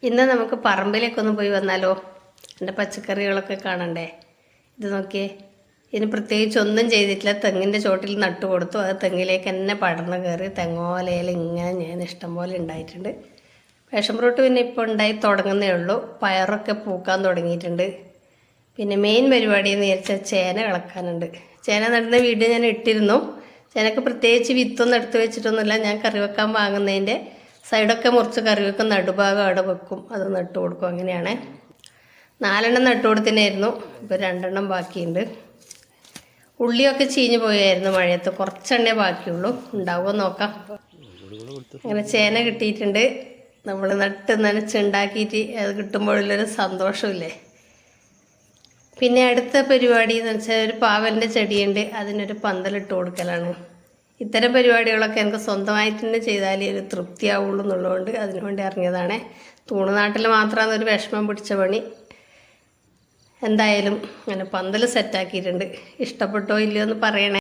ഇന്ന് നമുക്ക് പറമ്പിലേക്കൊന്ന് പോയി വന്നാലോ? എൻ്റെ പച്ചക്കറികളൊക്കെ കാണണ്ടേ? ഇത് നോക്കിയേ, ഇതിന് പ്രത്യേകിച്ച് ഒന്നും ചെയ്തിട്ടില്ല. തെങ്ങിൻ്റെ ചോട്ടിൽ നട്ടു കൊടുത്തു. അത് തെങ്ങിലേക്ക് തന്നെ പടർന്ന് കയറി തെങ്ങോലയിൽ ഇങ്ങനെ ഞാൻ ഇഷ്ടം പോലെ ഉണ്ടായിട്ടുണ്ട്. പാഷൻ ഫ്രൂട്ട് പിന്നെ ഇപ്പോൾ ഉണ്ടായി തുടങ്ങുന്നേ ഉള്ളൂ. പയറൊക്കെ പൂക്കാൻ തുടങ്ങിയിട്ടുണ്ട്. പിന്നെ മെയിൻ പരിപാടി എന്ന് വിചാരിച്ചാൽ ചേന കളക്കാനുണ്ട്. ചേന നടുന്ന വീഡിയോ ഞാൻ ഇട്ടിരുന്നു. ചേനക്ക് പ്രത്യേകിച്ച് വിത്തൊന്നും എടുത്ത് വെച്ചിട്ടൊന്നുമില്ല. ഞാൻ കറി വെക്കാൻ വാങ്ങുന്നതിൻ്റെ സൈഡൊക്കെ മുറിച്ച് കറി വെക്കും, നടുഭാഗം അവിടെ വെക്കും, അത് നട്ടു കൊടുക്കും. അങ്ങനെയാണ്. 4 നട്ടു കൊടുത്തിനായിരുന്നു, ഇപ്പോൾ 2 ബാക്കിയുണ്ട്. ഉള്ളിയൊക്കെ ചീഞ്ഞ് പോയായിരുന്നു മഴയത്ത്, കുറച്ചെണ്ണേ ബാക്കിയുള്ളൂ. ഉണ്ടാവുമോ നോക്കാം. അങ്ങനെ ചേന കിട്ടിയിട്ടുണ്ട്. നമ്മൾ നട്ട് നനച്ചുണ്ടാക്കിയിട്ട് അത് കിട്ടുമ്പോഴുള്ളൊരു സന്തോഷമില്ലേ. പിന്നെ അടുത്ത പരിപാടി എന്ന് വെച്ചാൽ ഒരു പാവലിൻ്റെ ചെടിയുണ്ട്, അതിനൊരു പന്തലിട്ട് കൊടുക്കലാണ്. ഇത്തരം പരിപാടികളൊക്കെ എനിക്ക് സ്വന്തമായിട്ട് തന്നെ ചെയ്താലേ ഒരു തൃപ്തിയാവുള്ളൂ എന്നുള്ളതുകൊണ്ട് അതിനുവേണ്ടി ഇറങ്ങിയതാണ്. തൂണുനാട്ടിൽ മാത്രമാണ് ഒരു വിഷമം പിടിച്ച പണി. എന്തായാലും അങ്ങനെ പന്തൽ സെറ്റാക്കിയിട്ടുണ്ട്. ഇഷ്ടപ്പെട്ടോ ഇല്ലയോ എന്ന് പറയണേ.